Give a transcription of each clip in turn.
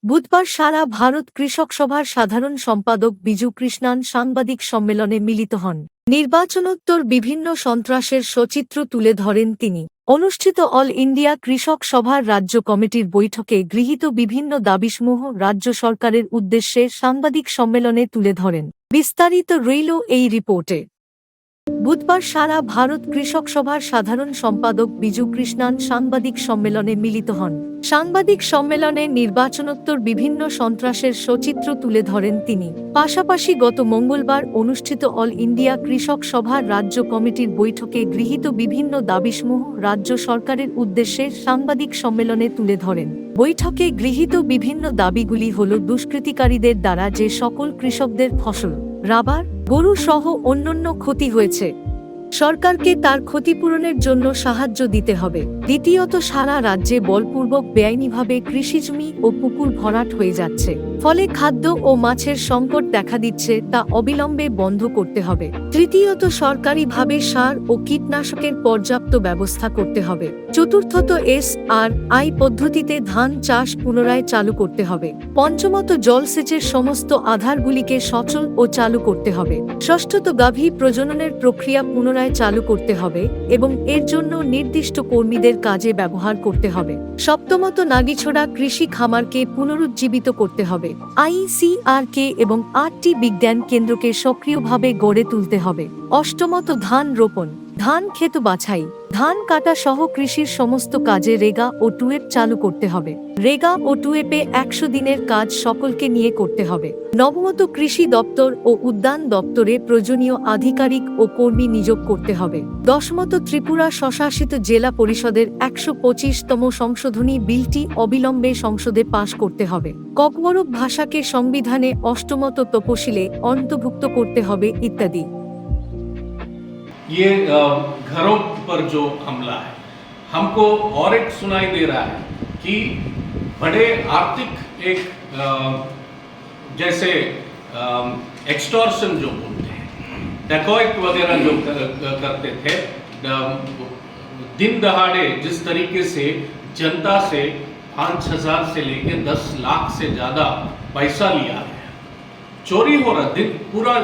বুধবার সারা ভারত কৃষক সভার সাধারণ সম্পাদক বিজু কৃষ্ণান সাংবাদিক সম্মেলনে মিলিত হন। নির্বাচনোত্তর বিভিন্ন সন্ত্রাসের সচিত্র তুলে ধরেন তিনি। অনুষ্ঠিত অল ইন্ডিয়া কৃষক সভার রাজ্য কমিটির বৈঠকে গৃহীত বিভিন্ন দাবিসমূহ রাজ্য সরকারের উদ্দেশ্যে সাংবাদিক সম্মেলনে তুলে ধরেন। বিস্তারিত রইল এই রিপোর্টে। বুধবার সারা ভারত কৃষক সভার সাধারণ সম্পাদক বিজু কৃষ্ণান সাংবাদিক সম্মেলনে মিলিত হন। সাংবাদিক সম্মেলনে নির্বাচনোত্তর বিভিন্ন সন্ত্রাসের সচিত্র তুলে ধরেন তিনি। পাশাপাশি গত মঙ্গলবার অনুষ্ঠিত অল ইন্ডিয়া কৃষক সভার রাজ্য কমিটির বৈঠকে গৃহীত বিভিন্ন দাবিসমূহ রাজ্য সরকারের উদ্দেশ্যে সাংবাদিক সম্মেলনে তুলে ধরেন। বৈঠকে গৃহীত বিভিন্ন দাবিগুলি হল দুষ্কৃতিকারীদের দ্বারা যে সকল কৃষকদের ফসল, রাবার, গরু সহ অন্যান্য ক্ষতি হয়েছে, সরকারকে তার ক্ষতিপূরণের জন্য সাহায্য দিতে হবে। দ্বিতীয়ত, সারা রাজ্যে বলপূর্বক বেআইনিভাবে কৃষিজমি ও পুকুর ভরাট হয়ে যাচ্ছে, ফলে খাদ্য ও মাছের সংকট দেখা দিচ্ছে, তা অবিলম্বে বন্ধ করতে হবে। তৃতীয়ত, সরকারিভাবে সার ও কীটনাশকের পর্যাপ্ত ব্যবস্থা করতে হবে। চতুর্থত, SRI পদ্ধতিতে ধান চাষ পুনরায় চালু করতে হবে। পঞ্চমত, জলসেচের সমস্ত আধারগুলিকে সচল ও চালু করতে হবে। ষষ্ঠত, গাভী প্রজননের প্রক্রিয়া পুনরায় চালু করতে হবে এবং এর জন্য নির্দিষ্ট কর্মীদের কাজে ব্যবহার করতে হবে। সপ্তমত, নাগিছড়া কৃষি খামারকে পুনরুজ্জীবিত করতে হবে। ICRK এবং 8টি বিজ্ঞান কেন্দ্রকে সক্রিয়ভাবে গড়ে তুলতে হবে। অষ্টমত, ধান রোপণ, ধান ক্ষেত বাছাই, ধান কাটা সহ কৃষির সমস্ত কাজে রেগা ও টুয়েপ চালু করতে হবে। রেগা ও টুয়েপে 100 দিনের কাজ সকলকে নিয়ে করতে হবে। নবমত, কৃষি দপ্তর ও উদ্যান দপ্তরে প্রয়োজনীয় আধিকারিক ও কর্মী নিয়োগ করতে হবে। দশমত, ত্রিপুরা স্বশাসিত জেলা পরিষদের 125তম সংশোধনী বিলটি অবিলম্বে সংসদে পাশ করতে হবে। ককবরক ভাষাকে সংবিধানে 8মত তপশিলে অন্তর্ভুক্ত করতে হবে ইত্যাদি। ये घरों पर जो हमला है, हमको और एक सुनाई दे रहा है कि बड़े आर्थिक एक जैसे एक्सटॉर्शन जो बोलते हैं, डकैत वगैरह जो करते थे, दिन दहाड़े जिस तरीके से जनता से 5,000 से लेके 10 लाख से ज़्यादा पैसा लिया है, चोरी हो रहा है, पूरा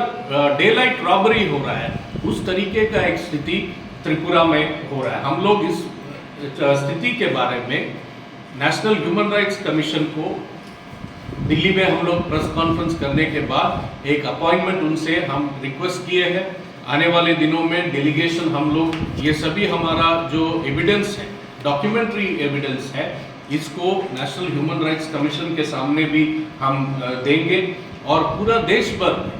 डे लाइट रॉबरी हो रहा है, उस तरीके का एक स्थिति त्रिपुरा में हो रहा है। हम लोग इस स्थिति के बारे में नेशनल ह्यूमन राइट्स कमीशन को दिल्ली में हम लोग प्रेस कॉन्फ्रेंस करने के बाद एक अपॉइंटमेंट उनसे हम रिक्वेस्ट किए हैं। आने वाले दिनों में डेलीगेशन हम लोग ये सभी हमारा जो एविडेंस है, डॉक्यूमेंट्री एविडेंस है, इसको नेशनल ह्यूमन राइट्स कमीशन के सामने भी हम देंगे। और पूरा देश भर में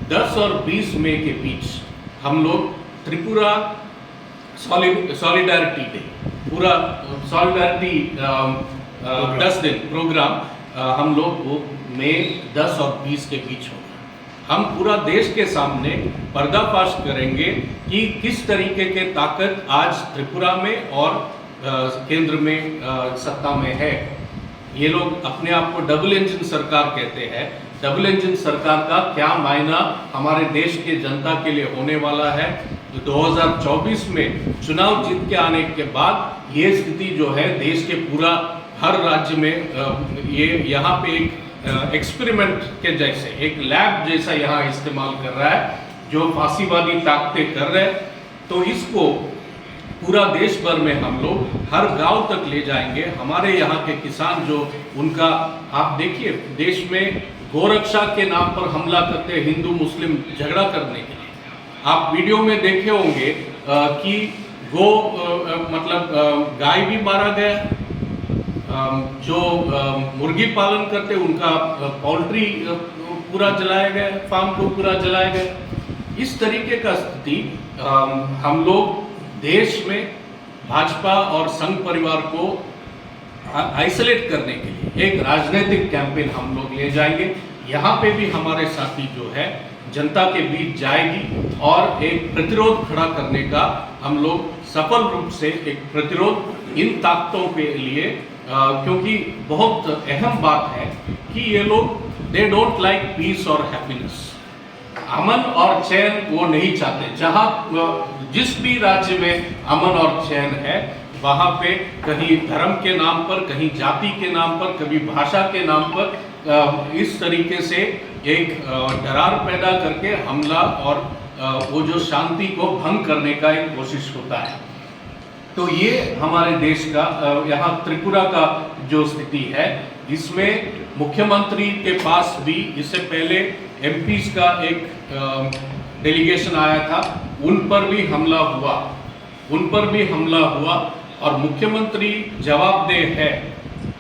10 और 20 मई के बीच हम लोग त्रिपुरा सॉलिडारिटी डे, पूरा सॉलिडारिटी 10 दिन प्रोग्राम हम लोग वो मई 10 और 20 के बीच होगा। हम पूरा देश के सामने पर्दाफाश करेंगे कि किस तरीके के ताकत आज त्रिपुरा में और केंद्र में सत्ता में है। ये लोग अपने आप को डबल इंजन सरकार कहते हैं। डबल इंजन सरकार का क्या मायना हमारे देश के जनता के लिए होने वाला है। तो 2024 में चुनाव जीत के आने के बाद ये स्थिति जो है देश के पूरा हर राज्य में ये यहाँ पे एक एक्सपेरिमेंट के जैसे एक लैब जैसा यहाँ इस्तेमाल कर रहा है, जो फांसीवादी ताकतें कर रहे हैं। तो इसको पूरा देश भर में हम लोग हर गांव तक ले जाएंगे। हमारे यहाँ के किसान जो उनका आप देखिए, देश में गोरक्षा के नाम पर हमला करते हैं, हिंदू मुस्लिम झगड़ा करने के लिए। आप वीडियो में देखे होंगे कि गाय भी मारा गया, जो मुर्गी पालन करते उनका पोल्ट्री पूरा जलाया गया, फार्म को पूरा जलाया गया। इस तरीके का स्थिति हम लोग देश में भाजपा और संघ परिवार को आइसोलेट करने के लिए एक राजनीतिक कैंपेन हम लोग ले जाएंगे। यहाँ पे भी हमारे साथी जो है जनता के बीच जाएगी और एक प्रतिरोध खड़ा करने का हम लोग सफल रूप से एक प्रतिरोध इन ताकतों के लिए, क्योंकि बहुत अहम बात है कि ये लोग दे डोंट लाइक पीस और हैप्पीनेस, अमन और चैन वो नहीं चाहते। जहाँ जिस भी राज्य में अमन और चैन है वहाँ पे कहीं धर्म के नाम पर, कहीं जाति के नाम पर, कभी भाषा के नाम पर इस तरीके से एक डरार पैदा करके हमला और वो जो शांति को भंग करने का एक कोशिश होता है। तो ये हमारे देश का यहाँ त्रिपुरा का जो स्थिति है, इसमें मुख्यमंत्री के पास भी इससे पहले एमपीज का एक डेलीगेशन आया था, उन पर भी हमला हुआ और मुख्यमंत्री जवाबदेह है,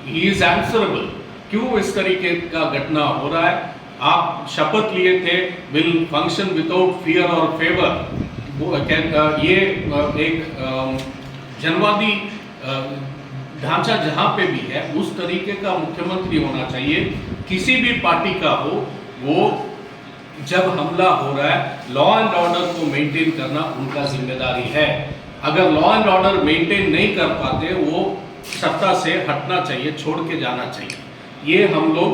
ही इज आंसरेबल। क्यों इस तरीके का घटना हो रहा है? आप शपथ लिए थे विल फंक्शन विदाउट फियर और फेवर, ये एक जनवादी ढांचा जहां पे भी है उस तरीके का मुख्यमंत्री होना चाहिए, किसी भी पार्टी का हो। वो जब हमला हो रहा है, लॉ एंड ऑर्डर को मेंटेन करना उनका जिम्मेदारी है। अगर लॉ एंड ऑर्डर मेंटेन नहीं कर पाते, वो सत्ता से हटना चाहिए, छोड़ के जाना चाहिए। ये हम लोग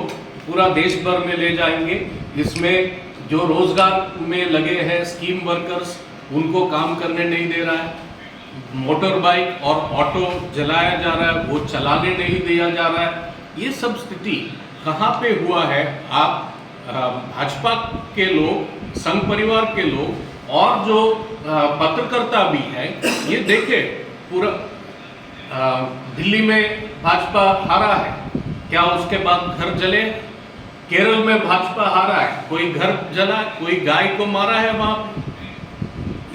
पूरा देश भर में ले जाएंगे। इसमें जो रोजगार में लगे हैं स्कीम वर्कर्स, उनको काम करने नहीं दे रहा है, मोटर बाइक और ऑटो जलाया जा रहा है, वो चलाने नहीं दिया जा रहा है। ये सब स्थिति कहाँ पे हुआ है? आप भाजपा के लोग, संघ परिवार के लोग और जो पत्रकर्ता भी है, ये देखे पूरा दिल्ली में भाजपा हारा है, क्या उसके बाद घर जले? केरल में भाजपा हारा है, कोई घर जला, कोई गाय को मारा है वहां।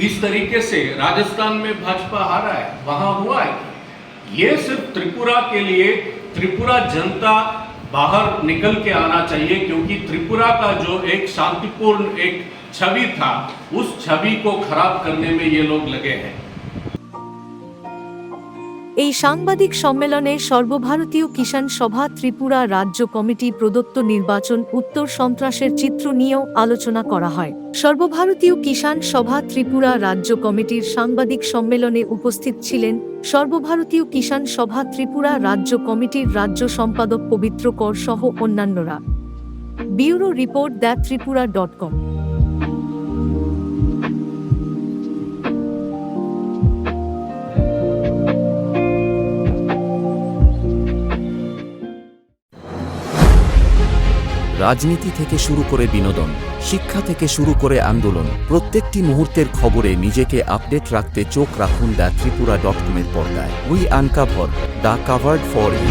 इस तरीके से राजस्थान में भाजपा हारा है, वहां हुआ है। ये सिर्फ त्रिपुरा के लिए, त्रिपुरा जनता बाहर निकल के आना चाहिए, क्योंकि त्रिपुरा का जो एक शांतिपूर्ण एक छवि था, उस छवि को खराब करने में ये लोग लगे हैं। এই সাংবাদিক সম্মেলনে সর্বভারতীয় কিষাণ সভা ত্রিপুরা রাজ্য কমিটি প্রদত্ত নির্বাচন উত্তর সন্ত্রাসের চিত্র নিয়েও আলোচনা করা হয়। সর্বভারতীয় কিষাণ সভা ত্রিপুরা রাজ্য কমিটির সাংবাদিক সম্মেলনে উপস্থিত ছিলেন সর্বভারতীয় কিষাণ সভা ত্রিপুরা রাজ্য কমিটির রাজ্য সম্পাদক পবিত্র কর সহ অন্যান্যরা। Bureau report the Tripura. রাজনীতি থেকে শুরু করে বিনোদন, শিক্ষা থেকে শুরু করে আন্দোলন, প্রত্যেকটি মুহূর্তের খবরে নিজেকে আপডেট রাখতে চোখ রাখুন দ্য ত্রিপুরা.com-এর পর্দায়। We uncover the covered for you.